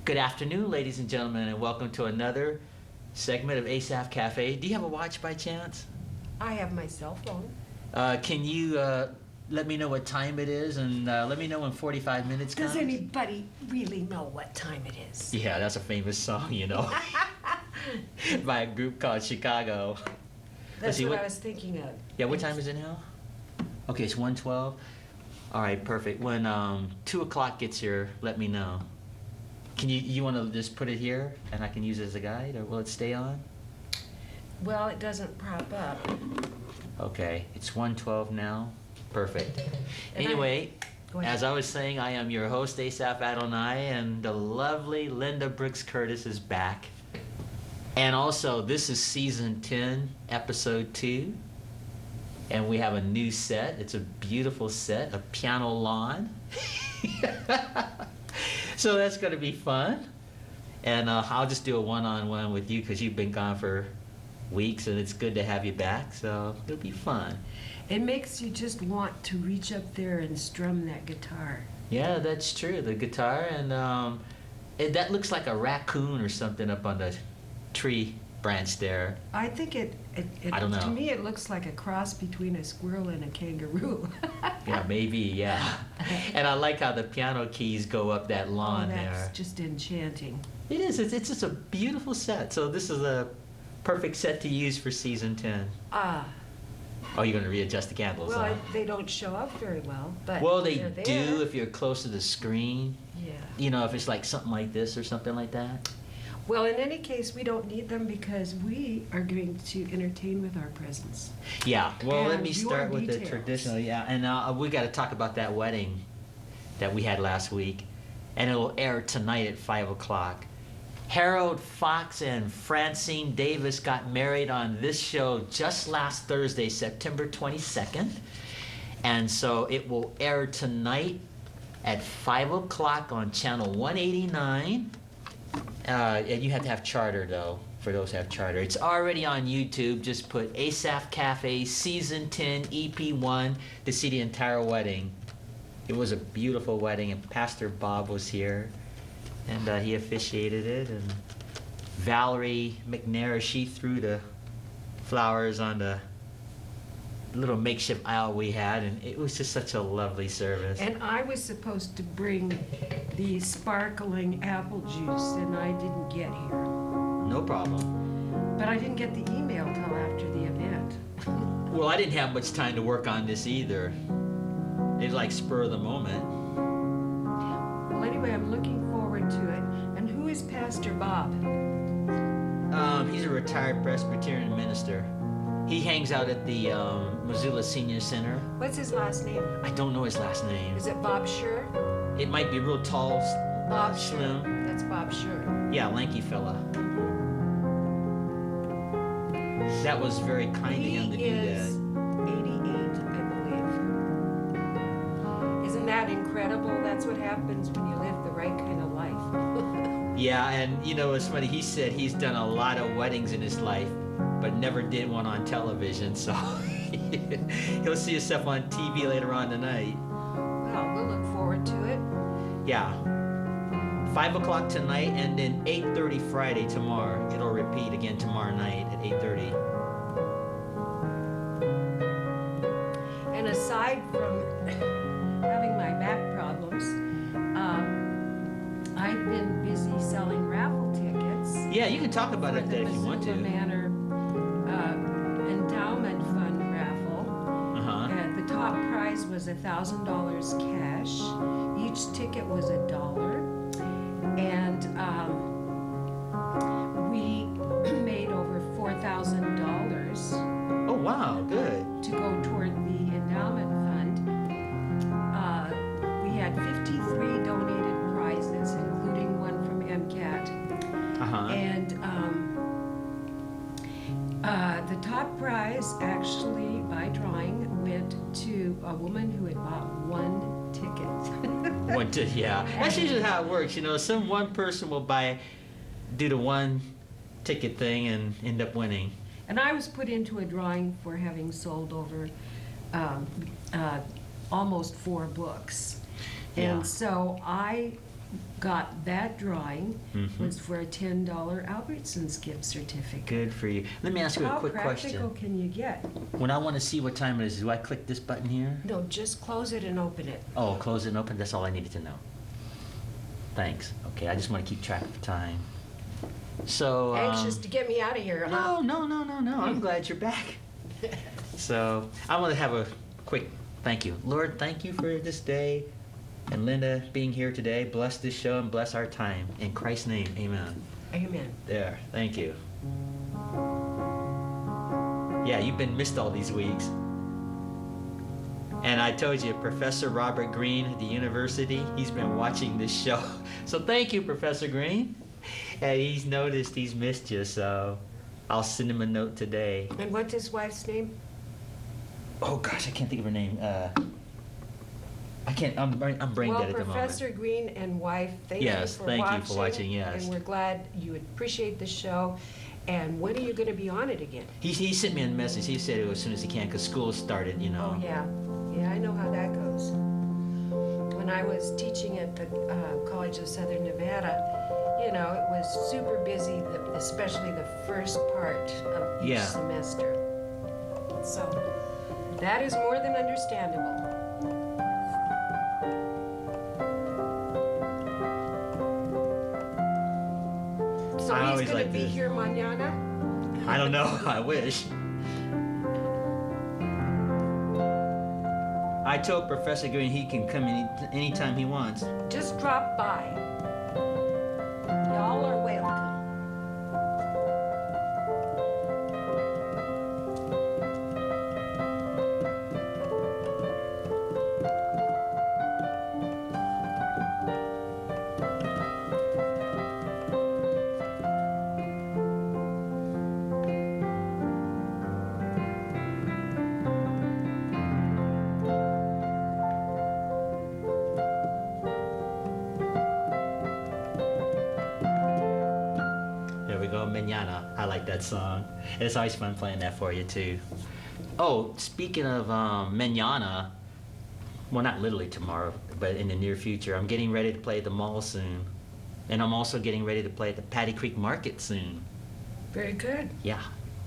Good afternoon, ladies and gentlemen, and welcome to another segment of Asaph Cafe. Do you have a watch by chance? I have my cell phone. Can you let me know what time it is, and let me know when 45 minutes comes? Does anybody really know what time it is? Yeah, that's a famous song, you know, by a group called Chicago. That's what I was thinking of. Yeah, what time is it now? Okay, it's 1:12. All right, perfect. When 2 o'clock gets here, let me know. Can you want to just put it here, and I can use it as a guide, or will it stay on? Well, it doesn't prop up. Okay, it's 1:12 now. Perfect. And Anyway, Go ahead. as I was saying, I am your host, Asaph Adonai, and the lovely Linda Brooks Curtis is back. And also, this is season 10, episode 2. And we have a new set. It's a beautiful set, a piano lawn. So that's going to be fun. And I'll just do a one-on-one with you because you've been gone for weeks, and it's good to have you back. So it'll be fun. It makes you just want to reach up there and strum that guitar. Yeah, that's true. The guitar, and that looks like a raccoon or something up on the tree branch there. I think I don't know. To me, it looks like a cross between a squirrel and a kangaroo. Yeah, maybe, yeah. And I like how the piano keys go up that lawn that's there. just enchanting. It is. It's just a beautiful set. So this is a perfect set to use for season 10. Ah. Oh, you're going to readjust the candles, Well, huh? they don't show up very well, but Well, they they're there. do if you're close to the screen. Yeah. You know, if it's like something like this or something like that. Well, in any case, we don't need them because we are going to entertain with our presence. Yeah. Well, let And me your start with the details. traditional. Yeah, and we got to talk about that wedding that we had last week, and it'll air tonight at 5 o'clock. Harold Fox and Francine Davis got married on this show just last Thursday, September 22nd. And so it will air tonight at 5 o'clock on channel 189. And you have to have charter, though, for those who have charter. It's already on YouTube. Just put Asaph Cafe Season 10 EP1 to see the entire wedding. It was a beautiful wedding, and Pastor Bob was here. And he officiated it, and Valerie McNair, she threw the flowers on the little makeshift aisle we had, and it was just such a lovely service. And I was supposed to bring the sparkling apple juice, and I didn't get here. No problem. But I didn't get the email till after the event. Well, I didn't have much time to work on this either. It was like spur of the moment. Well, anyway, I'm looking forward to it. And who is Pastor Bob? He's a retired Presbyterian minister. He hangs out at the Missoula Senior Center. What's his last name? I don't know his last name. Is it Bob Schur? It might be real tall, Bob slim. Schur. That's Bob Schur. Yeah, lanky fella. That was very kind of him to do He is that. 88, I believe. Isn't that incredible? That's what happens when you live the right kind of life. Yeah, and you know, it's funny. He said he's done a lot of weddings in his life, but never did one on television. So he'll see himself on TV later on tonight. Well, we'll look forward to it. Yeah. 5 o'clock tonight, and then 8:30 Friday tomorrow. It'll repeat again tomorrow night at 8:30. And aside from having my back problems, I've been busy selling raffle tickets. Yeah, you can talk about for it the if you want to. Missoula Manor Endowment Fund raffle. Uh-huh. The top prize was $1,000 cash. Each ticket was $1. And we made over $4,000 Oh, wow, good. to go toward the endowment fund. We had 53 donated prizes, including one from MCAT. Uh-huh. And the top prize, actually, by drawing, went to a woman who had bought one ticket. Yeah. That's usually how it works. You know, one person will do the one ticket thing and end up winning. And I was put into a drawing for having sold over almost 4 books. Yeah. And so I got that drawing Mhm. was for a $10 Albertsons gift certificate. Good for you. Let me ask you a quick How practical question. can you get? When I want to see what time it is, do I click this button here? No, just close it and open it. Oh, close it and open. That's all I needed to know. Thanks. Okay, I just want to keep track of time. So. Anxious to get me out of here, huh? No. I'm glad you're back. So I want to have a quick thank you. Lord, thank you for this day. And Linda being here today. Bless this show and bless our time. In Christ's name, amen. Amen. There, thank you. Yeah, you've been missed all these weeks. And I told you, Professor Robert Green at the university, he's been watching this show. So thank you, Professor Green. And he's noticed he's missed you, so I'll send him a note today. And what's his wife's name? Oh gosh, I can't think of her name. I can't. I'm brain dead at the moment. Well, Professor Green and wife, thank you Yes, for thank watching. you for watching, yes. And we're glad you appreciate the show. And when are you going to be on it again? He sent me a message. He said it as soon as he can because school started, you know. Oh, yeah. Yeah, I know how that goes. When I was teaching at the College of Southern Nevada, you know, it was super busy, especially the first part of each Yeah. semester. So that is more than understandable. So I he's always going like to be this. here mañana? I don't know. I wish. I told Professor Green he can come anytime he wants. Just drop by. Y'all are welcome. There we go, Mañana. I like that song. It's always fun playing that for you too. Oh, speaking of Mañana, well, not literally tomorrow, but in the near future, I'm getting ready to play at the mall soon. And I'm also getting ready to play at the Patty Creek Market soon. Very good. Yeah,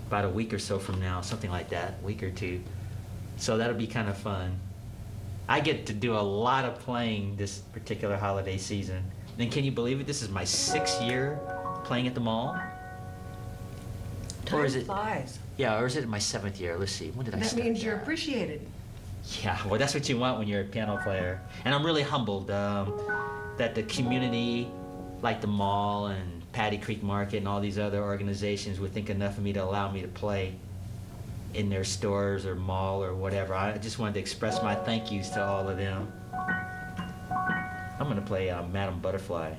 about a week or so from now, something like that, week or two. So that'll be kind of fun. I get to do a lot of playing this particular holiday season. And can you believe it? This is my 6th year playing at the mall. Time Or is it? flies. Yeah, or is it my 7th year? Let's see. When did I That start? means you're that? appreciated. Yeah, well, that's what you want when you're a piano player. And I'm really humbled that the community, like the mall and Patty Creek Market and all these other organizations, would think enough of me to allow me to play in their stores or mall or whatever. I just wanted to express my thank yous to all of them. I'm going to play Madam Butterfly.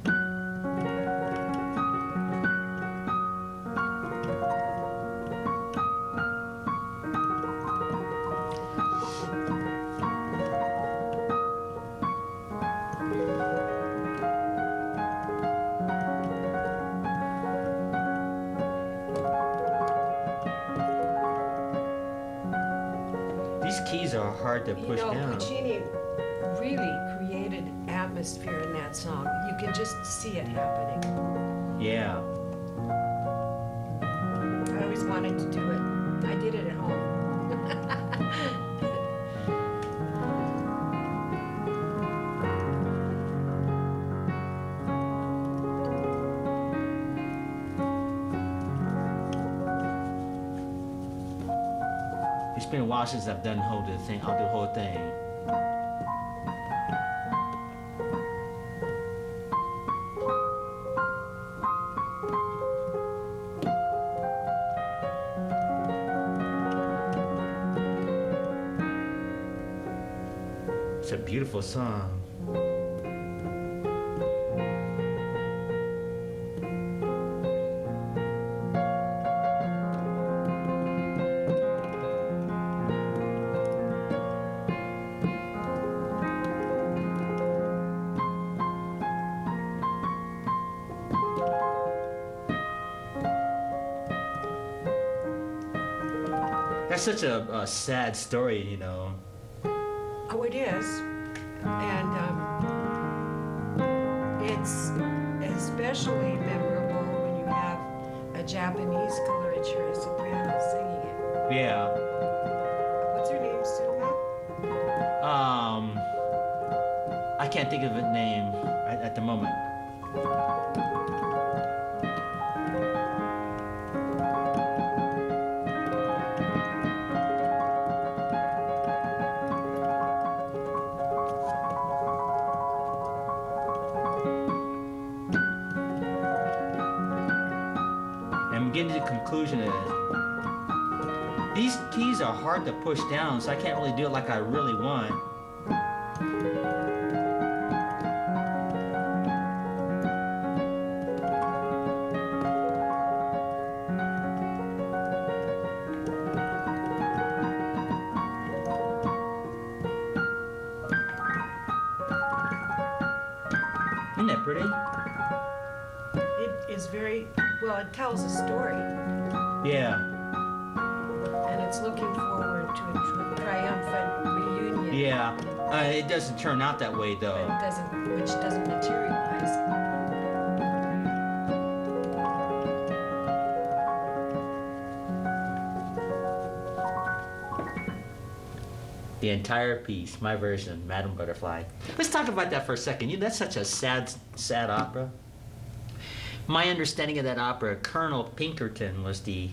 These keys are hard to push You know, down. Puccini really created atmosphere in that song. You can just see it happening. Yeah. I always wanted to do it. I did it at home. It's been a while since I've done the whole thing. I'll do the whole thing. It's a beautiful song. That's such a sad story, you know. Oh, it is. And it's especially memorable when you have a Japanese coloratura soprano singing it. Yeah. What's her name, Suma? I can't think of a name at the moment. I'm getting to the conclusion of this. These keys are hard to push down, so I can't really do it like I really want. Isn't that pretty? It is very, well, it tells a story, Yeah. and it's looking forward to a triumphant reunion. Yeah. It doesn't turn out that way, But though. it doesn't, which doesn't materialize. The entire piece, my version, Madame Butterfly. Let's talk about that for a second. That's such a sad opera. My understanding of that opera, Colonel Pinkerton was the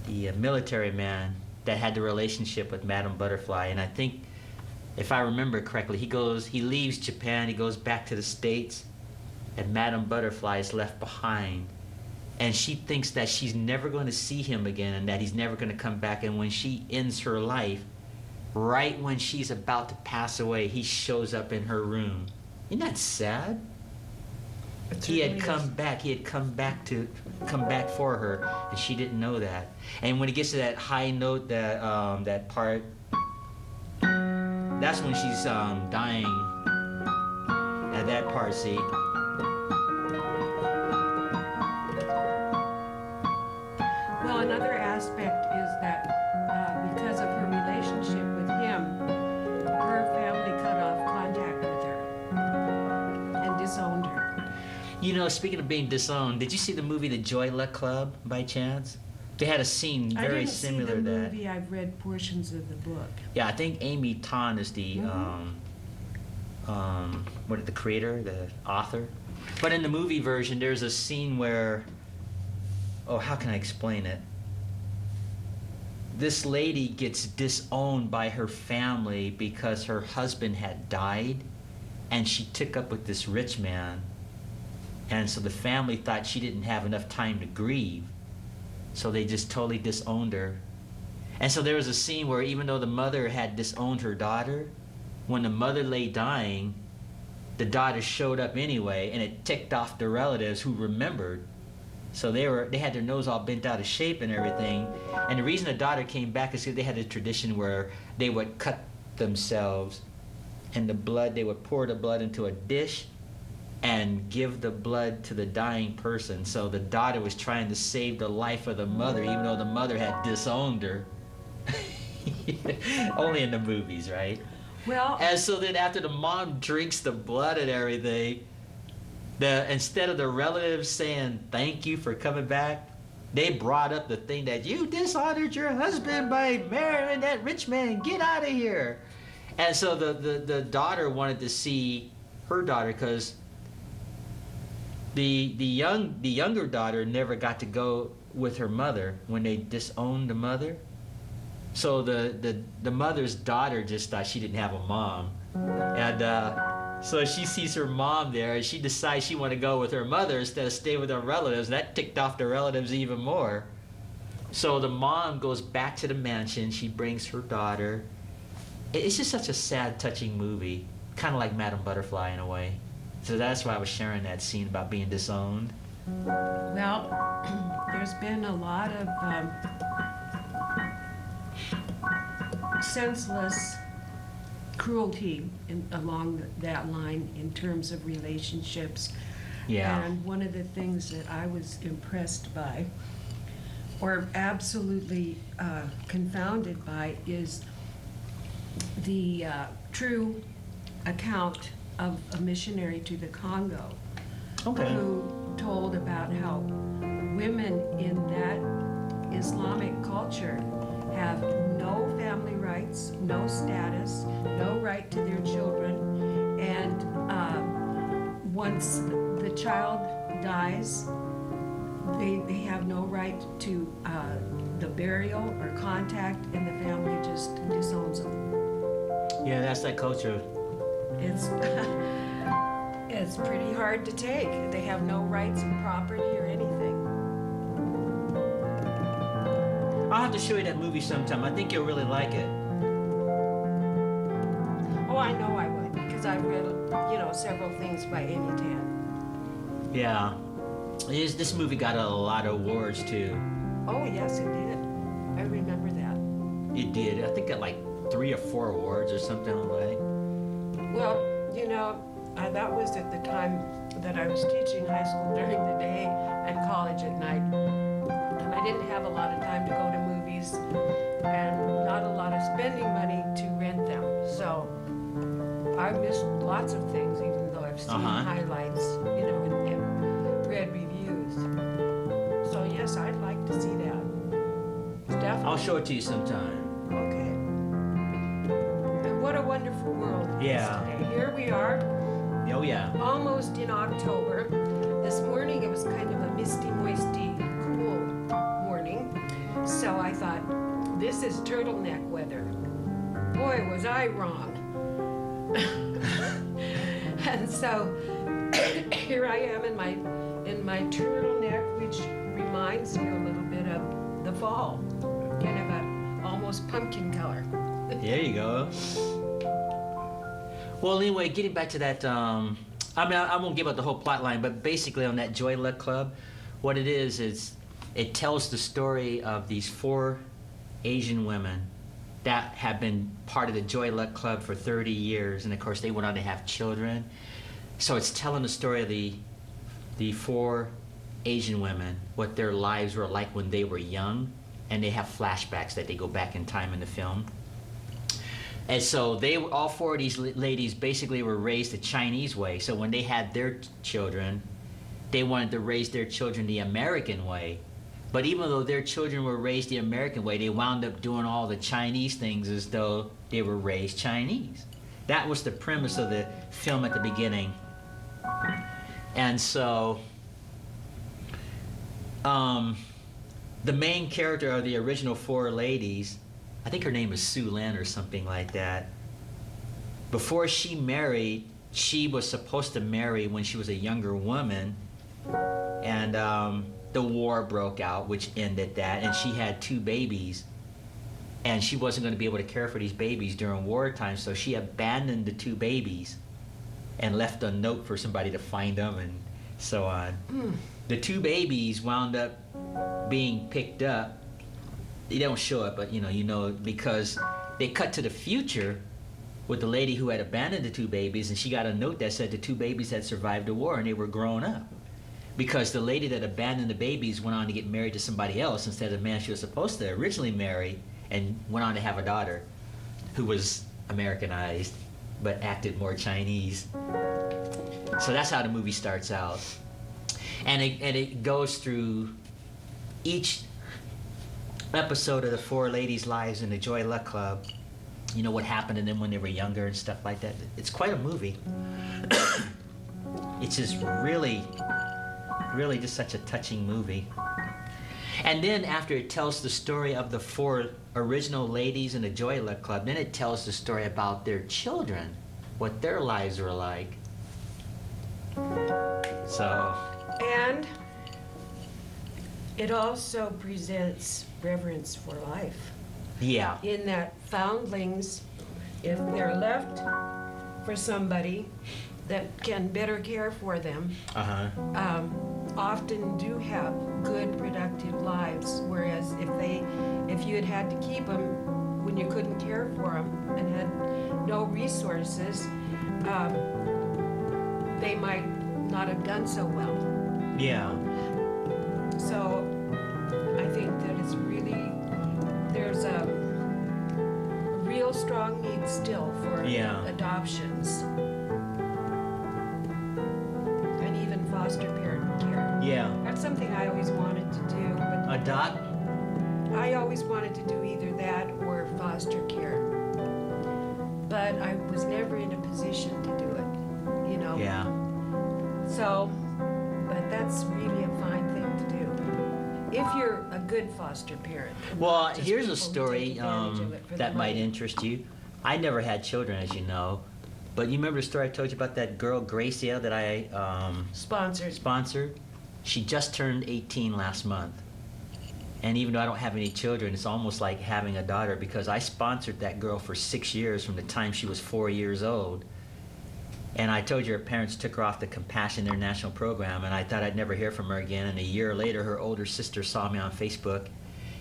military man that had the relationship with Madame Butterfly, and I think, if I remember correctly, he leaves Japan, he goes back to the States, and Madame Butterfly is left behind, and she thinks that she's never going to see him again, and that he's never going to come back. And when she ends her life, right when she's about to pass away, he shows up in her room. Isn't that sad? He had come back. He had come back for her, and she didn't know that. And when he gets to that high note, that part, that's when she's dying. At that part, see. Well, another aspect is that because of her relationship with him, her family cut off contact with her and disowned her. You know, speaking of being disowned, did you see the movie The Joy Luck Club by chance? They had a scene very similar to I didn't see the that. movie. I've read portions of the book. Yeah, I think Amy Tan is the the creator, the author. But in the movie version, there's a scene where, oh, how can I explain it? This lady gets disowned by her family because her husband had died, and she took up with this rich man. And so the family thought she didn't have enough time to grieve, so they just totally disowned her. And so there was a scene where even though the mother had disowned her daughter, when the mother lay dying, the daughter showed up anyway, and it ticked off the relatives who remembered. So they had their nose all bent out of shape and everything. And the reason the daughter came back is because they had a tradition where they would cut themselves, and they would pour the blood into a dish and give the blood to the dying person. So the daughter was trying to save the life of the mother, even though the mother had disowned her. Only in the movies, right? Well, And so then after the mom drinks the blood and everything, instead of the relatives saying thank you for coming back, they brought up the thing that you dishonored your husband by marrying that rich man. Get out of here. And so the daughter wanted to see her daughter, because the younger daughter never got to go with her mother when they disowned the mother. So the mother's daughter just thought she didn't have a mom, and so she sees her mom there, and she decides she want to go with her mother instead of stay with her relatives. That ticked off the relatives even more. So the mom goes back to the mansion. She brings her daughter. It's just such a sad, touching movie, kind of like Madame Butterfly in a way. So that's why I was sharing that scene about being disowned. well, there's been a lot of senseless cruelty along that line in terms of relationships. Yeah. And one of the things that I was impressed by, or absolutely confounded by, is the true account of a missionary to the Congo Okay. who told about how women in that Islamic culture have no family rights, no status, no right to their children, and once the child dies, they have no right to the burial or contact, and the family just disowns them. Yeah, that's that culture. It's it's pretty hard to take. They have no rights of property or anything. I'll have to show you that movie sometime. I think you'll really like it. Oh, I know I would, because I've read, several things by Amy Tan. Yeah. This movie got a lot of awards too. Oh, yes, it did. I remember that. It did. I think got like 3 or 4 awards or something like. Well, that was at the time that I was teaching high school during the day and college at night. And I didn't have a lot of time to go to movies and not a lot of spending money to rent them. So I missed lots of things, even though I've seen highlights, and read reviews. So yes, I'd like to see that. Definitely. I'll show it to you sometime. Okay. And what a wonderful world it is Yeah. today. Here we are, Oh yeah. almost in October. This morning it was kind of a misty, moisty, cool morning. So I thought, this is turtleneck weather. Boy, was I wrong. And so here I am in my turtleneck, which reminds me a little bit of the fall. Kind of a almost pumpkin color. There you go. Well, anyway, getting back to that, I won't give out the whole plot line, but basically on that Joy Luck Club, what it is it tells the story of these 4 Asian women that have been part of the Joy Luck Club for 30 years, and of course they went on to have children. So it's telling the story of the 4 Asian women, what their lives were like when they were young, and they have flashbacks that they go back in time in the film. And so all 4 of these ladies basically were raised the Chinese way. So when they had their children, they wanted to raise their children the American way. But even though their children were raised the American way, they wound up doing all the Chinese things as though they were raised Chinese. That was the premise of the film at the beginning. And so the main character of the original 4 ladies, I think her name is Sue Lin or something like that. Before she married, she was supposed to marry when she was a younger woman, and the war broke out, which ended that, and she had 2 babies, and she wasn't going to be able to care for these babies during wartime, so she abandoned the 2 babies and left a note for somebody to find them and so on. The 2 babies wound up being picked up. They don't show it, but because they cut to the future with the lady who had abandoned the 2 babies, and she got a note that said the 2 babies had survived the war and they were grown up. Because the lady that abandoned the babies went on to get married to somebody else instead of the man she was supposed to originally marry, and went on to have a daughter who was Americanized but acted more Chinese. So that's how the movie starts out. And it goes through each episode of the 4 ladies' lives in the Joy Luck Club. What happened to them when they were younger and stuff like that. It's quite a movie. It's just really just such a touching movie. And then after it tells the story of the 4 original ladies in the Joy Luck Club, then it tells the story about their children, what their lives were like. So. And it also presents reverence for life. Yeah. In that foundlings, if they're left for somebody that can better care for them, often do have good, productive lives. Whereas if you had to keep them when you couldn't care for them and had no resources, they might not have done so well. Yeah. So I think that there's a real strong need still for adoptions. foster parent care. Yeah. That's something I always wanted to do, but Adopt? I always wanted to do either that or foster care. But I was never in a position to do it, you know? Yeah. So, but that's really a fine thing to do. If you're a good foster parent. and Well, not just here's a people who story take advantage of it for the that might money. interest you. I never had children, as you know, but you remember the story I told you about that girl, Gracia, that I Sponsored. sponsored? She just turned 18 last month. And even though I don't have any children, it's almost like having a daughter because I sponsored that girl for 6 years from the time she was 4 years old. And I told you her parents took her off the Compassion International program, and I thought I'd never hear from her again. And a year later, her older sister saw me on Facebook.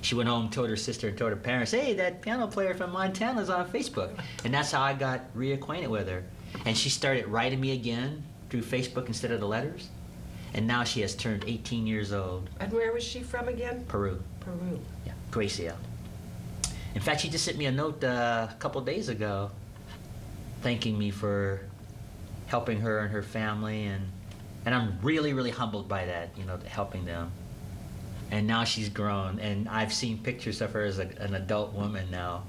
She went home, told her sister, and told her parents, "Hey, that piano player from Montana's on Facebook." And that's how I got reacquainted with her. And she started writing me again through Facebook instead of the letters. And now she has turned 18 years old. And where was she from again? Peru. Peru. Yeah, Gracia. In fact, she just sent me a note a couple days ago thanking me for helping her and her family, and I'm really, really humbled by that, you know, helping them. And now she's grown, and I've seen pictures of her as an adult woman now.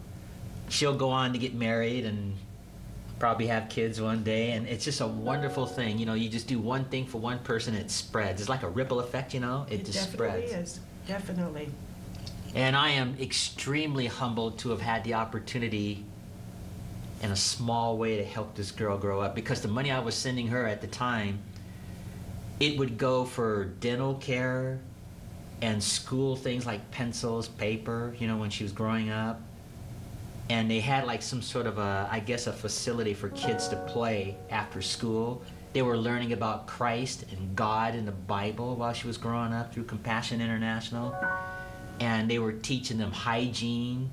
She'll go on to get married and probably have kids one day, and it's just a wonderful thing. You know, you just do one thing for one person, and it spreads. It's like a ripple effect, you know? It just definitely spreads. is. Definitely. And I am extremely humbled to have had the opportunity in a small way to help this girl grow up, because the money I was sending her at the time, it would go for dental care and school things like pencils, paper, you know, when she was growing up. And they had like some sort of I guess a facility for kids to play after school. They were learning about Christ and God and the Bible while she was growing up through Compassion International. And they were teaching them hygiene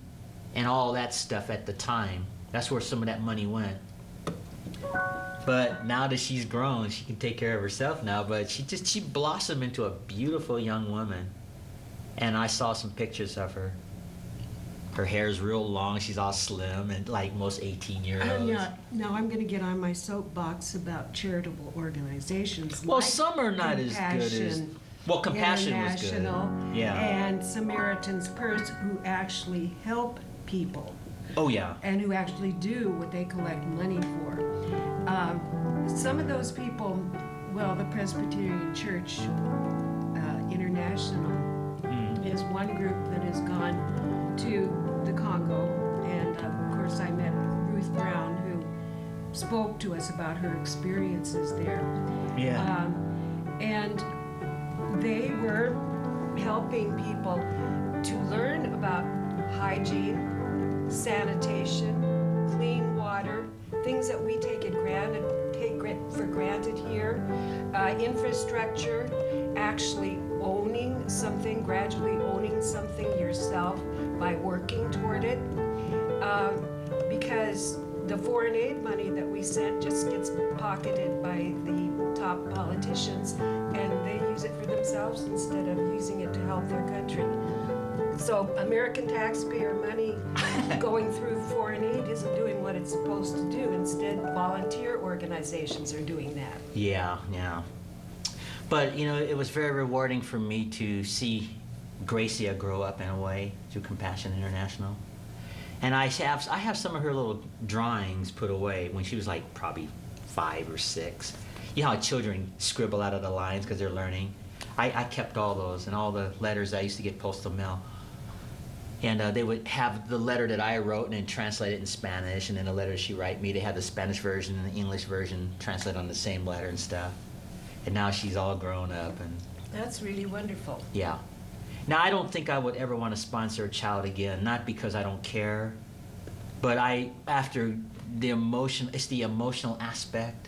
and all that stuff at the time. That's where some of that money went. But now that she's grown, she can take care of herself now, but she blossomed into a beautiful young woman. And I saw some pictures of her. Her hair's real long, she's all slim, and like most 18-year-olds. Now I'm going to get on my soapbox about charitable organizations. Well, like some are not as good as... Compassion Well, Compassion was good. International Yeah. and Samaritan's Purse, who actually help people Oh, yeah. and who actually do what they collect money for. Some of those people, well, the Presbyterian Church International is one group that has gone to the Congo, and of course I met Ruth Brown, who spoke to us about her experiences there. Yeah. And they were helping people to learn about hygiene, sanitation, clean water, things that we take for granted here, infrastructure, actually owning something, gradually owning something yourself by working toward it. Because the foreign aid money that we sent just gets pocketed by the top politicians, and they use it for themselves instead of using it to help their country. So American taxpayer money going through foreign aid isn't doing what it's supposed to do. Instead, volunteer organizations are doing that. Yeah, yeah. But, you know, it was very rewarding for me to see Gracia grow up in a way through Compassion International. And I have some of her little drawings put away when she was like probably 5 or 6. You know how children scribble out of the lines because they're learning? I kept all those and all the letters I used to get postal mail. And they would have the letter that I wrote and then translate it in Spanish, and then the letter she write me, they had the Spanish version and the English version translated on the same letter and stuff. And now she's all grown up, and That's really wonderful. yeah. Now, I don't think I would ever want to sponsor a child again, not because I don't care, but after the emotion, it's the emotional aspect,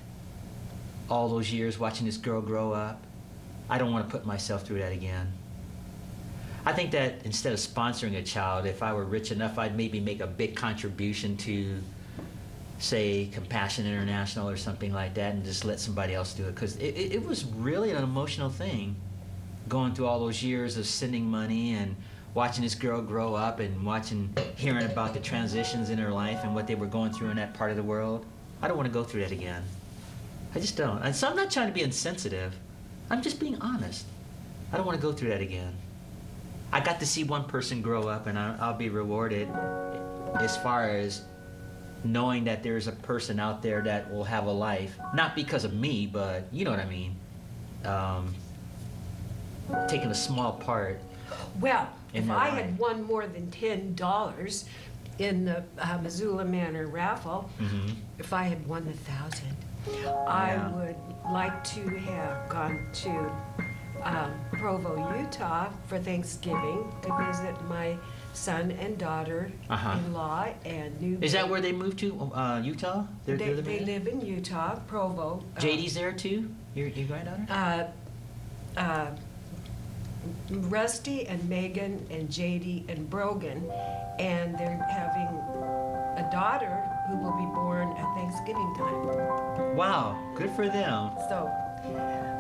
all those years watching this girl grow up, I don't want to put myself through that again. I think that instead of sponsoring a child, if I were rich enough, I'd maybe make a big contribution to, say, Compassion International or something like that, and just let somebody else do it, because it was really an emotional thing, going through all those years of sending money and watching this girl grow up and hearing about the transitions in her life and what they were going through in that part of the world. I don't want to go through that again. I just don't. And so I'm not trying to be insensitive, I'm just being honest. I don't want to go through that again. I got to see one person grow up, and I'll be rewarded as far as knowing that there's a person out there that will have a life, not because of me, but you know what I mean. Taking a small part. Well, In if their I life. had won more than $10 in the Missoula Manor raffle, if I had won the 1,000, I Yeah. would like to have gone to Provo, Utah for Thanksgiving to visit my son and daughter-in-law and new. Is that where they moved to? Utah? They're They living there? live in Utah, Provo. JD's there too? Your granddaughter? Rusty and Megan and JD and Brogan, and they're having a daughter who will be born at Thanksgiving time. Wow, good for them. So,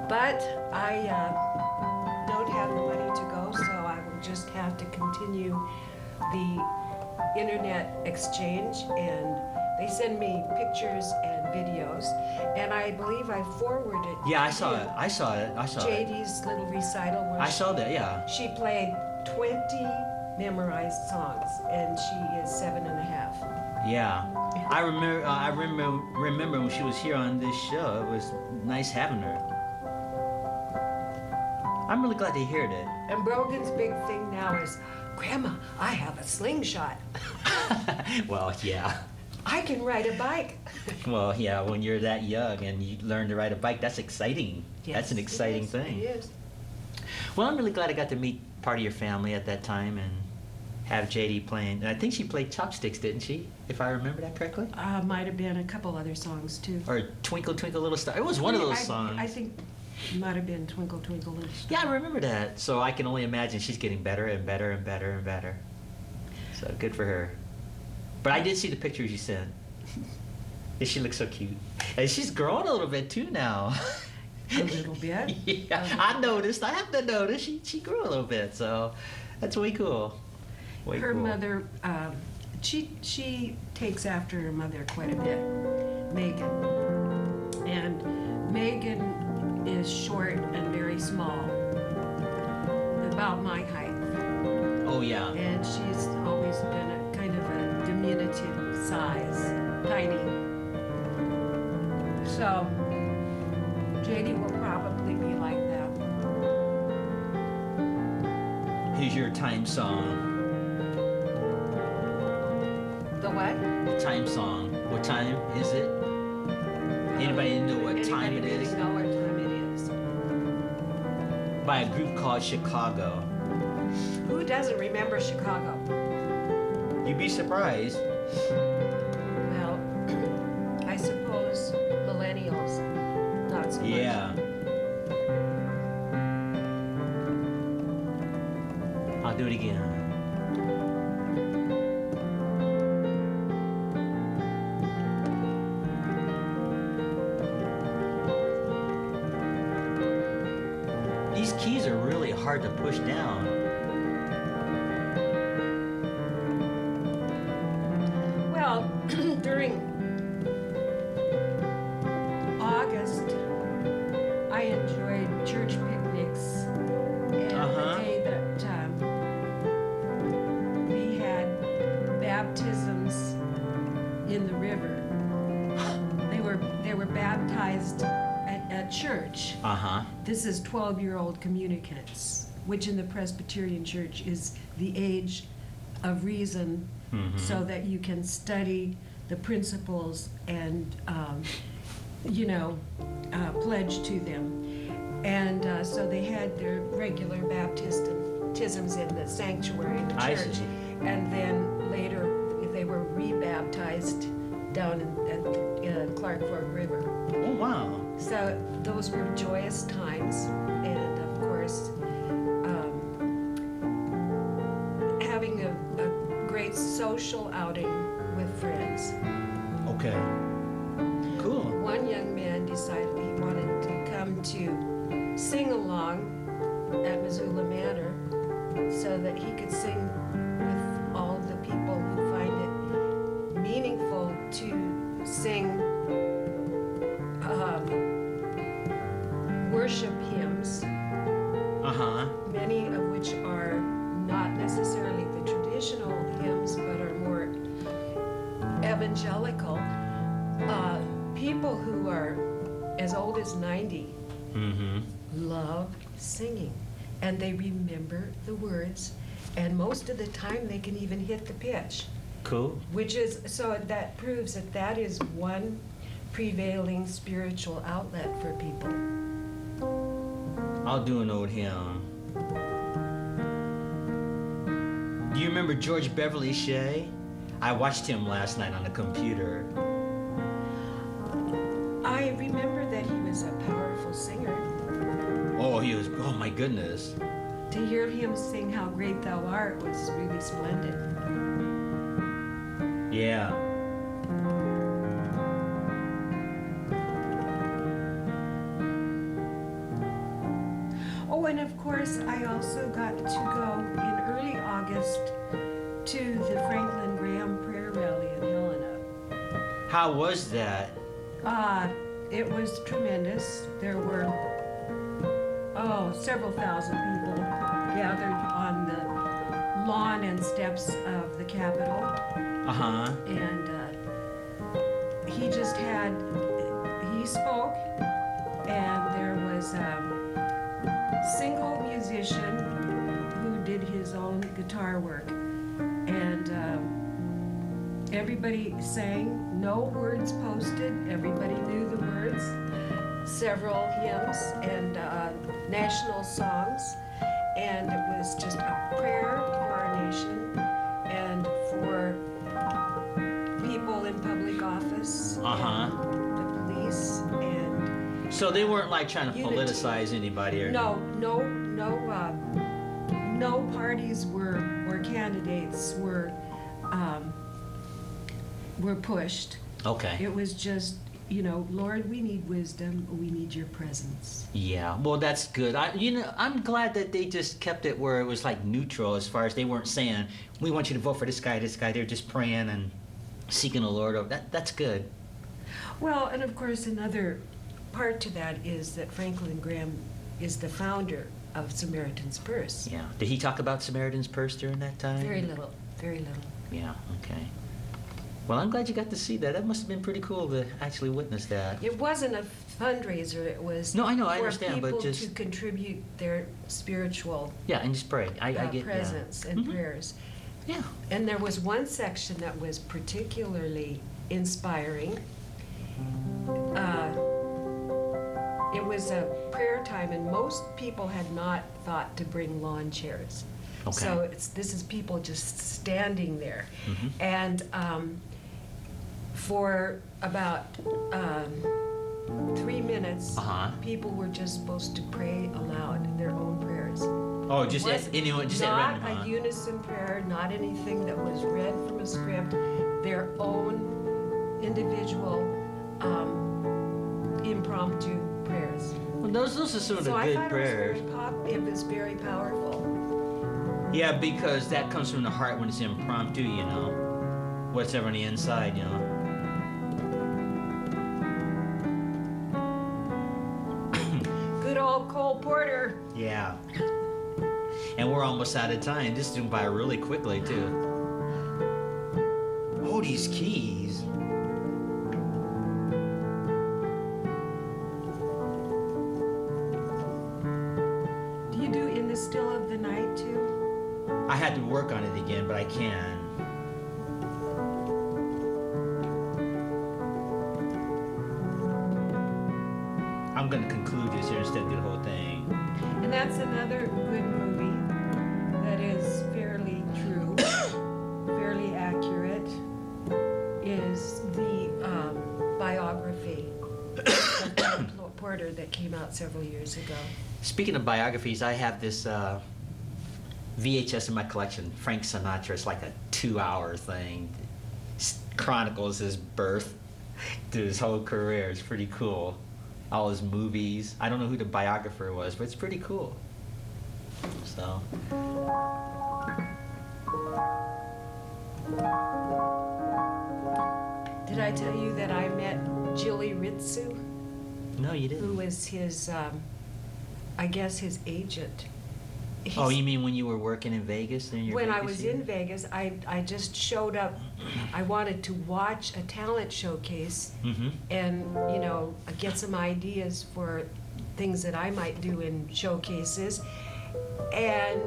but I don't have the money to go, so I will just have to continue the internet exchange, and they send me pictures and videos, and I believe I forwarded. Yeah, I saw it. I saw it. JD's little recital where I saw that, yeah. she played 20 memorized songs, and she is 7.5. Yeah. I remember when she was here on this show. It was nice having her. I'm really glad to hear that. And Brogan's big thing now is, Grandma, I have a slingshot. Well, yeah. I can ride a bike. Well, yeah, when you're that young and you learn to ride a bike, that's exciting. That's an Yes, exciting it is, thing. It is. Well, I'm really glad I got to meet part of your family at that time and have JD playing. And I think she played Chopsticks, didn't she? If I remember that correctly? Might have been a couple other songs too. Or Twinkle Twinkle Little Star. It was one of those songs. I think it might have been Twinkle Twinkle Little Star. Yeah, I remember that. So I can only imagine she's getting better and better and better and better. So good for her. But I did see the pictures you sent. And she looks so cute. And she's growing a little bit too now. A little bit. Yeah, I noticed. I have to notice. She grew a little bit. So that's way cool. Way Her cool. mother, she takes after her mother quite a bit, Megan. And Megan is short and very small, about my height. Oh, yeah. And she's always been a kind of a diminutive size, tiny. So JD will probably be like that. Here's your time song. The what? Time song. What time is it? Anybody know what time it Anybody is? really know what time it is? By a group called Chicago. Who doesn't remember Chicago? You'd be surprised. Well, I suppose millennials, not so much. Yeah. I'll do it again. These keys are really hard to push down. Well, during August, I enjoyed church picnics, and the day that we had baptisms in the river. They were baptized at church. Uh-huh. This is 12-year-old communicants, which in the Presbyterian Church is the age of reason, so that you can study the principles and, pledge to them. And so they had their regular baptisms in the sanctuary in the I church. see. And then later, they were rebaptized down at the Clark Fork River. Oh, wow. So those were joyous times, and of course, having a great social outing with friends. Okay. Cool. One young man decided he wanted to come to sing along at Missoula Manor so that he could sing with all the people who find it meaningful to sing worship hymns Uh-huh. many of which are not necessarily the traditional hymns, but are more evangelical. People who are as old as 90 Mm-hmm. love singing, and they remember the words, and most of the time they can even hit the pitch, Cool. which is, so that proves that that is one prevailing spiritual outlet for people. I'll do an old hymn. Do you remember George Beverly Shea? I watched him last night on the computer. I remember that he was a powerful singer. Oh, he was, oh my goodness. To hear him sing How Great Thou Art was really splendid. Yeah. Oh, and of course, I also got to go in early August to the Franklin Graham Prayer Rally in Helena. How was that? It was tremendous. There were, several thousand people gathered on the lawn and steps of the Capitol. Uh-huh. And he just had, he spoke, and there was a single musician who did his own guitar work. And everybody sang, no words posted, everybody knew the words, several hymns and national songs, and it was just a prayer for our nation and for people in public office, Uh-huh. and the police, and So they weren't like trying to Unity. politicize anybody or no parties or candidates were pushed. Okay. It was just, Lord, we need wisdom, we need your presence. Yeah, well, that's good. I'm glad that they just kept it where it was like neutral as far as they weren't saying, we want you to vote for this guy, this guy. They're just praying and seeking the Lord. That's good. Well, and of course, another part to that is that Franklin Graham is the founder of Samaritan's Purse. Yeah. Did he talk about Samaritan's Purse during that time? Very little, very little. Yeah, okay. Well, I'm glad you got to see that. That must have been pretty cool to actually witness that. It wasn't a fundraiser, it was No, I know, I for understand, but people just- to contribute their spiritual Yeah, and just pray. I get presence yeah. and Mhm. prayers. Yeah. And there was one section that was particularly inspiring. It was a prayer time, and most people had not thought to bring lawn chairs. Okay. So this is people just standing there. Mhm. And for about 3 minutes, Uh-huh. people were just supposed to pray aloud their own prayers. Oh, just Was anyone, just at not random, huh? a unison prayer, not anything that was read from a script, their own individual impromptu prayers. Well, those are some of the So I good thought prayers. it was very powerful. Yeah, because that comes from the heart when it's impromptu, whatever on the inside, Good old Cole Porter. Yeah. And we're almost out of time. This is going by really quickly, too. Oh, these keys. Do you do In the Still of the Night too? I had to work on it again, but I can. I'm going to conclude this here instead of do the whole thing. And that's another good movie that is fairly true, fairly accurate, is the biography of Cole Porter that came out several years ago. Speaking of biographies, I have this VHS in my collection, Frank Sinatra. It's like a 2-hour thing. Chronicles his birth through his whole career. It's pretty cool. All his movies. I don't know who the biographer was, but it's pretty cool. So. Did I tell you that I met Julie Ritsu, No, you who didn't. was his, I guess his agent Oh, you mean when you were working in Vegas? In your when I Vegas was year? in Vegas, I just showed up. I wanted to watch a talent showcase Mm-hmm. and, you know, get some ideas for things that I might do in showcases. And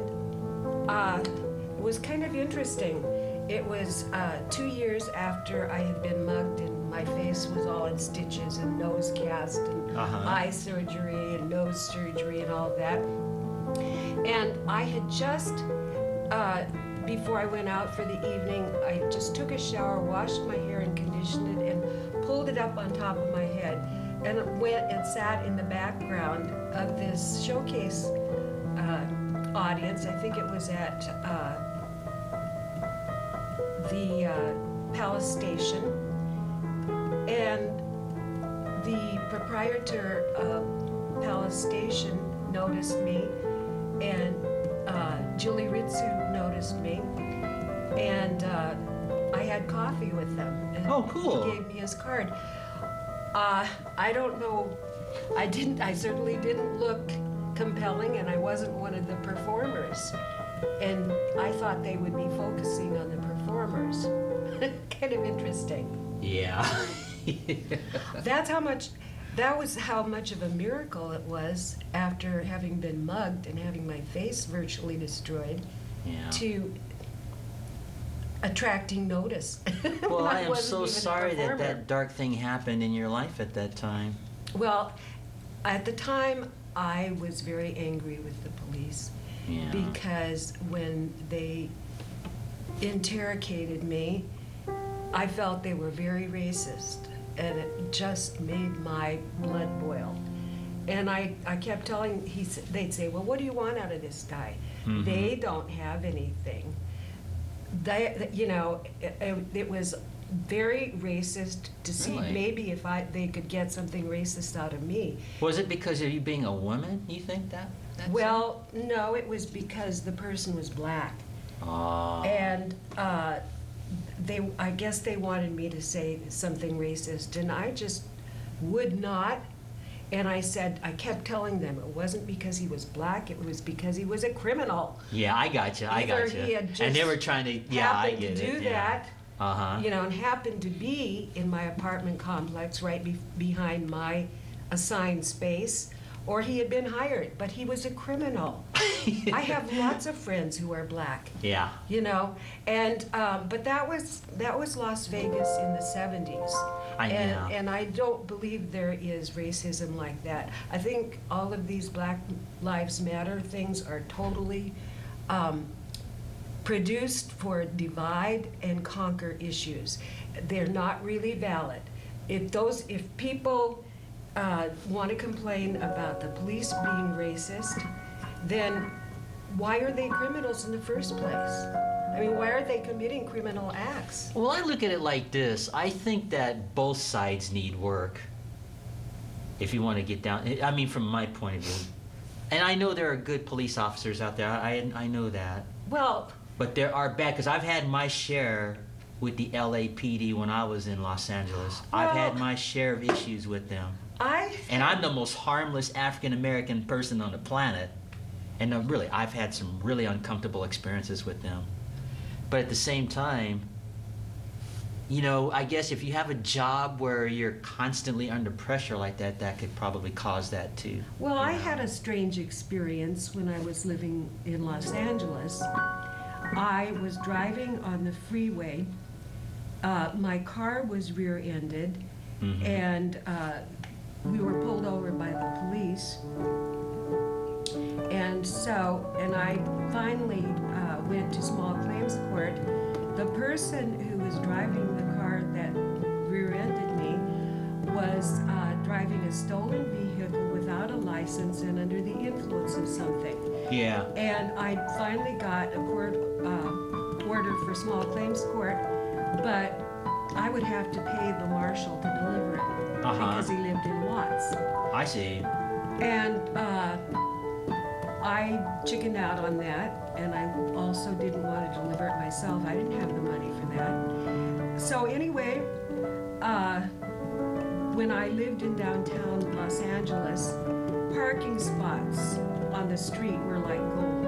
it was kind of interesting. It was 2 years after I had been mugged and my face was all in stitches and nose cast and eye surgery and nose surgery and all that. And I had just, before I went out for the evening, I just took a shower, washed my hair and conditioned it and pulled it up on top of my head and went and sat in the background of this showcase audience. I think it was at the Palace Station. And the proprietor of Palace Station noticed me, and Julie Ritsu noticed me, and I had coffee with them. And Oh, cool. He gave me his card. I don't know. I certainly didn't look compelling, and I wasn't one of the performers. And I thought they would be focusing on the performers. Kind of interesting. Yeah. That was how much of a miracle it was after having been mugged and having my face virtually destroyed Yeah. to attracting notice. Well, I am wasn't so even a sorry that performer. that dark thing happened in your life at that time. Well, at the time, I was very angry with the police Yeah. because when they interrogated me, I felt they were very racist, and it just made my blood boil. And I kept telling, they'd say, well, what do you want out of this guy? Mhm. They don't have anything. It was very racist to see Really? maybe if they could get something racist out of me. Was it because of you being a woman, you think that? that's Well, no, it was because the person was black. it? Oh. And I guess they wanted me to say something racist, and I just would not. And I kept telling them it wasn't because he was black, it was because he was a criminal. Yeah, I got you. I Either got you. he had And just they were trying to. Yeah, I happened to get it. do yeah. that, Uh-huh. and happened to be in my apartment complex right behind my assigned space, or he had been hired, but he was a criminal. I have lots of friends who are black. Yeah. And but that was Las Vegas in the 70s. I know. And I don't believe there is racism like that. I think all of these Black Lives Matter things are totally produced for divide and conquer issues. They're not really valid. If people want to complain about the police being racist, then why are they criminals in the first place? I mean, why are they committing criminal acts? Well, I look at it like this. I think that both sides need work. If you want to get down, I mean, from my point of view. And I know there are good police officers out there. I know that. Well, But there are bad, because I've had my share with the LAPD when I was in Los Angeles. I've had Well- my share of issues with them. I And I'm the most harmless African American person on the planet. And really, I've had some really uncomfortable experiences with them. But at the same time, I guess if you have a job where you're constantly under pressure like that, that could probably cause that too. Well, I you know. had a strange experience when I was living in Los Angeles. I was driving on the freeway. My car was rear-ended, Mhm. and we were pulled over by the police. And I finally went to small claims court. The person who was driving the car that rear-ended me was driving a stolen vehicle without a license and under the influence of something. Yeah. And I finally got a court order for small claims court, but I would have to pay the marshal to deliver it because he lived in Watts. I see. And I chickened out on that, and I also didn't want to deliver it myself. I didn't have the money for that. So anyway, when I lived in downtown Los Angeles, parking spots on the street were like gold.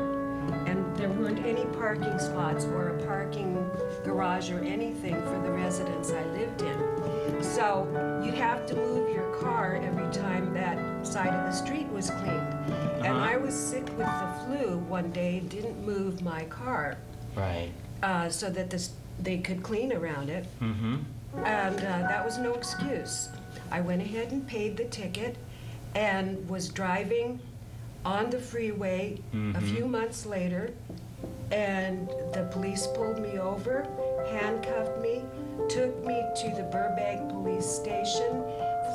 and there weren't any parking spots or a parking garage or anything for the residents I lived in. So you'd have to move your car every time that side of the street was cleaned. And I was sick with the flu one day, didn't move my car Right. so that they could clean around it. Mm-hmm. And that was no excuse. I went ahead and paid the ticket and was driving on the freeway a few months later, and the police pulled me over, handcuffed me, took me to the Burbank police station,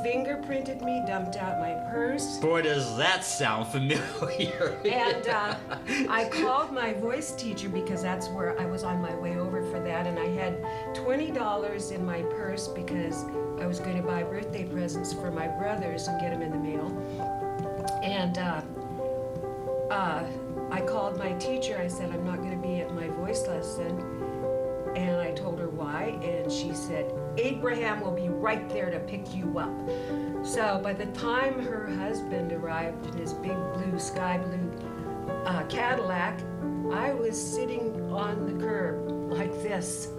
fingerprinted me, dumped out my purse. Boy, does that sound familiar. And I called my voice teacher because that's where I was on my way over for that, and I had $20 in my purse because I was going to buy birthday presents for my brothers and get them in the mail. And I called my teacher. I said, I'm not going to be at my voice lesson. And I told her why, and she said, Abraham will be right there to pick you up. So by the time her husband arrived in his big blue, sky blue Cadillac, I was sitting on the curb like this,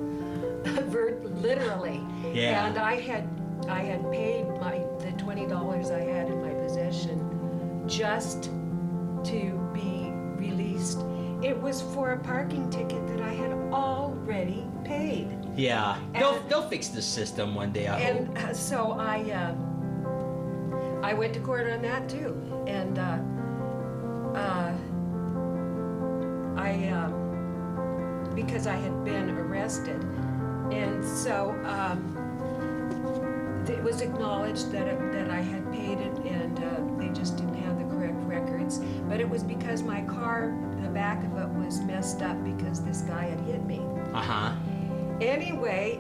literally. Yeah. And I had paid the $20 I had in my possession just to be released. It was for a parking ticket that I had already paid. Yeah. They'll fix the system one day, I hope. And so I went to court on that too. And because I had been arrested. And so it was acknowledged that I had paid it, and they just didn't have the correct records. But it was because my car, the back of it was messed up because this guy had hit me. Uh-huh. Anyway,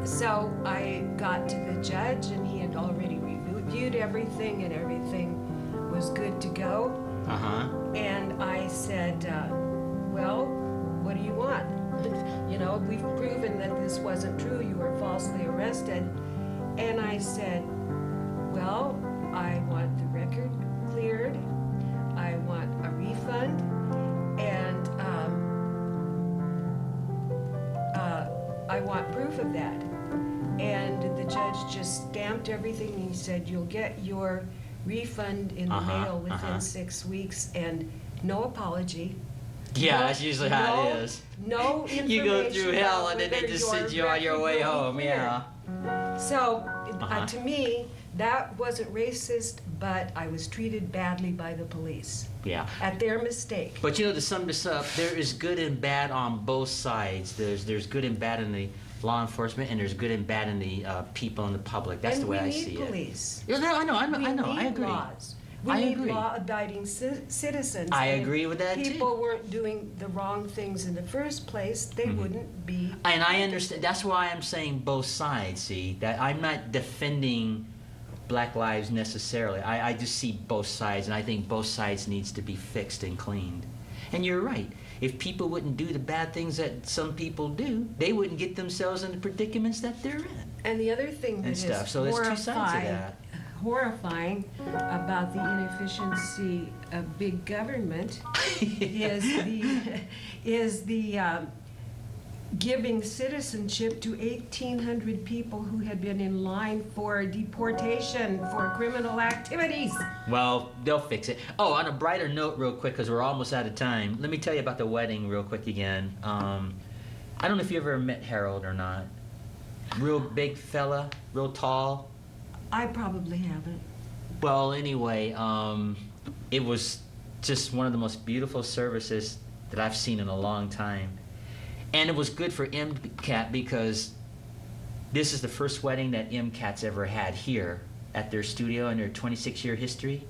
so I got to the judge, and he had already reviewed everything, and everything was good to go. Uh-huh. And I said, well, what do you want? You know, we've proven that this wasn't true. You were falsely arrested. And I said, well, I want the record cleared. I want a refund. And I want proof of that. And the judge just stamped everything. And he said, you'll get your refund in the mail within 6 weeks, and no apology. Yeah, that's usually how it is. No information. You go through hell and then they about just whether send you on your way record will be home, cleared. yeah. So, to me, that wasn't racist, but I was treated badly by the police Yeah. at their mistake. But you know, to sum this up, there is good and bad on both sides. There's good and bad in the law enforcement, and there's good and bad in the people and the public. That's And the way I see we need it. police. Yeah, no, I know, I We agree. need laws. We I need agree. law-abiding citizens. I And agree with that, if too. people weren't doing the wrong things in the first place, they wouldn't be. And I understand. That's why I'm saying both sides. See, that I'm not defending Black lives necessarily. I just see both sides, and I think both sides needs to be fixed and cleaned. And you're right. If people wouldn't do the bad things that some people do, they wouldn't get themselves in the predicaments that they're in. And the other thing that And is stuff. So there's two sides to that. horrifying about the inefficiency of big government is the giving citizenship to 1,800 people who had been in line for deportation for criminal activities. Well, they'll fix it. Oh, on a brighter note, real quick, because we're almost out of time. Let me tell you about the wedding real quick again. I don't know if you ever met Harold or not. Real big fella, real tall. I probably haven't. Well, anyway, it was just one of the most beautiful services that I've seen in a long time. And it was good for MCAT because this is the first wedding that MCAT's ever had here at their studio in their 26-year history.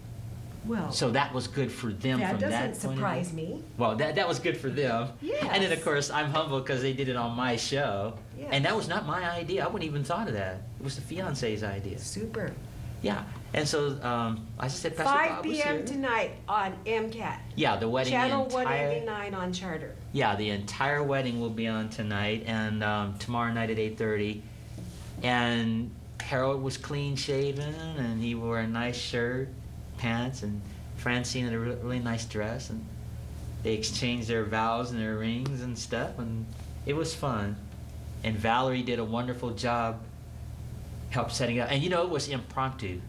Well, So that was good for them that from doesn't that point of view. surprise me. Well, that was good for them. Yes. And then, of course, I'm humble because they did it on my show. Yes. And that was not my idea. I wouldn't even thought of that. It was the fiance's idea. Super. Yeah. And so, I just said, Pastor 5 Bob was p.m. here. tonight on MCAT. Yeah, the wedding. Channel the entire, 189 on Charter. Yeah, the entire wedding will be on tonight and tomorrow night at 8:30. And Harold was clean shaven and he wore a nice shirt, pants, and Francine had a really nice dress. And They exchanged their vows and their rings and stuff, and it was fun. And Valerie did a wonderful job, helped setting it up. And it was impromptu.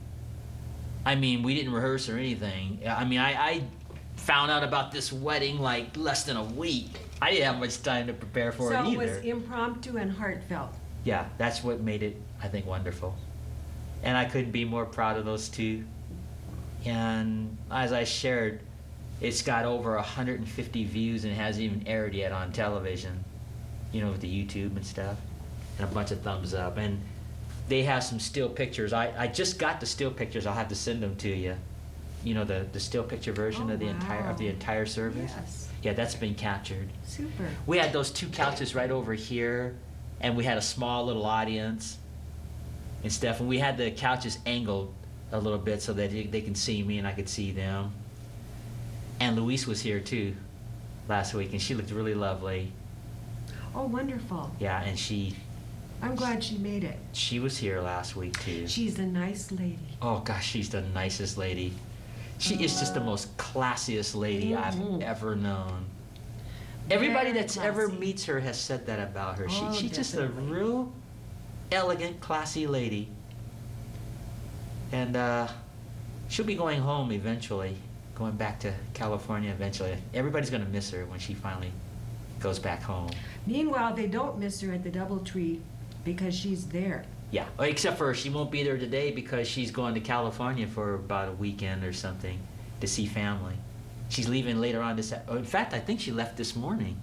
I mean, we didn't rehearse or anything. I mean, I found out about this wedding like less than a week. I didn't have much time to prepare for it So it either. was impromptu and heartfelt. Yeah, that's what made it, I think, wonderful. And I couldn't be more proud of those two. And as I shared, it's got over 150 views and hasn't even aired yet on television, with the YouTube and stuff, and a bunch of thumbs up. And they have some still pictures. I just got the still pictures. I'll have to send them to you. The still picture version Oh, of the entire service. Yes. Yeah, that's been captured. Super. We had those two couches right over here, and we had a small little audience and stuff. And we had the couches angled a little bit so that they can see me and I could see them. And Louise was here too last week, and she looked really lovely. Oh, wonderful. Yeah, and I'm glad she made it. she was here last week too. She's a nice lady. Oh gosh, she's the nicest lady. She is just the most classiest lady I've ever known. Everybody Very that's ever classy. meets her has said that about her. Oh, She's just a definitely. real elegant, classy lady. And she'll be going home eventually, going back to California eventually. Everybody's going to miss her when she finally goes back home. Meanwhile, they don't miss her at the DoubleTree because she's there. Yeah, except for she won't be there today because she's going to California for about a weekend or something to see family. She's leaving later on this. In fact, I think she left this morning.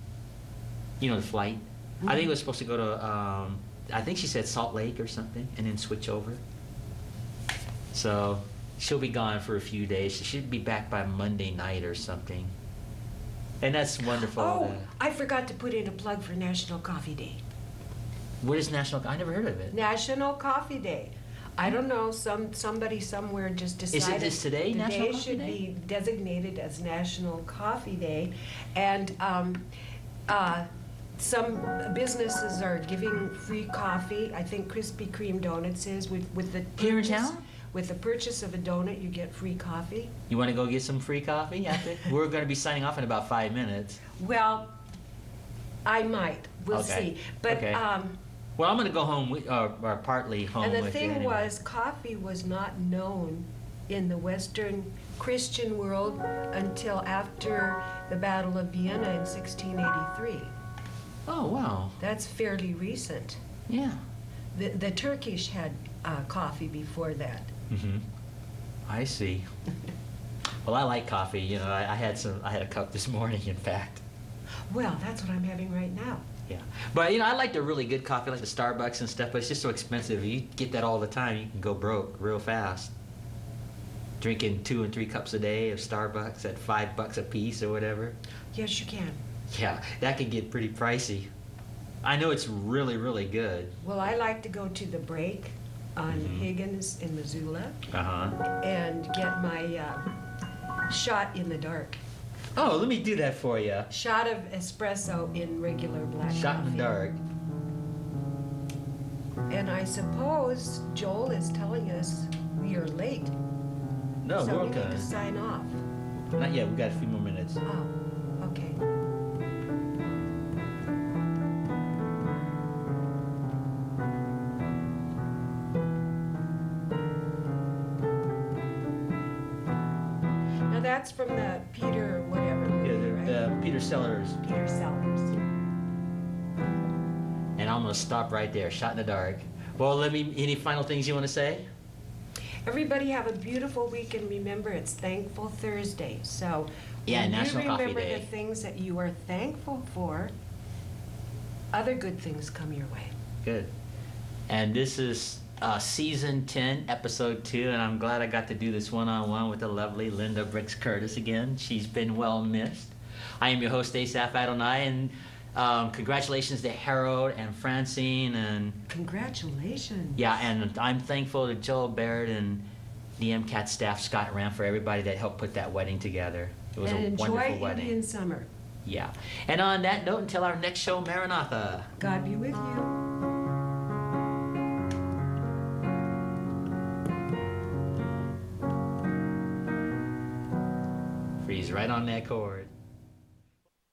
The flight. I think it was supposed to go to. I think she said Salt Lake or something, and then switch over. So she'll be gone for a few days. She should be back by Monday night or something. And that's wonderful. Oh, I forgot to put in a plug for National Coffee Day. What is National? I never heard of it. National Coffee Day. I don't know, somebody somewhere just decided. this today, National Coffee should Day? be designated as National Coffee Day. And some businesses are giving free coffee. I think Krispy Kreme Donuts is with the Here in purchase- town? With the purchase of a donut, you get free coffee. You want to go get some free coffee after? We're going to be signing off in about 5 minutes. Well, I might. We'll Okay. see. But Okay. Well, I'm going to go home with, or partly home and the with you thing anyway. was, coffee was not known in the Western Christian world until after the Battle of Vienna in 1683. Oh, wow. That's fairly recent. Yeah. The Turkish had coffee before that. Mm-hmm. I see. Well, I like coffee. I had a cup this morning, in fact. Well, that's what I'm having right now. Yeah. But, I like the really good coffee, like the Starbucks and stuff, but it's just so expensive. You get that all the time, you can go broke real fast. Drinking 2 and 3 cups a day of Starbucks at $5 a piece or whatever. Yes, you can. Yeah, that can get pretty pricey. I know it's really, really good. Well, I like to go to the break on Mhm. Higgins in Missoula Uh-huh. and get my shot in the dark. Oh, let me do that for you. Shot of espresso in regular black Shot coffee. in the dark. And I suppose Joel is telling us we are late. No, so we're we need okay. to sign off. Not yet, we got a few more minutes. Oh, okay. Now that's from the Peter whatever movie, Yeah, right? the Peter Sellers. Peter Sellers. And I'm gonna stop right there. Shot in the dark. Well, any final things you want to say? Everybody have a beautiful week, and remember it's Thankful Thursday. So Yeah, when National you Coffee remember Day. the things that you are thankful for, other good things come your way. Good. And this is season 10, episode 2, and I'm glad I got to do this one-on-one with the lovely Linda Briggs Curtis again. She's been well missed. I am your host, Asaph Adonai, and congratulations to Harold and Francine, and Congratulations. yeah, and I'm thankful to Joel Barrett and the MCAT staff, Scott Ram, for everybody that helped put that wedding together. It was And a wonderful enjoy wedding. Indian summer. Yeah. And on that note, until our next show, Maranatha. God be with you. Freeze right on that chord.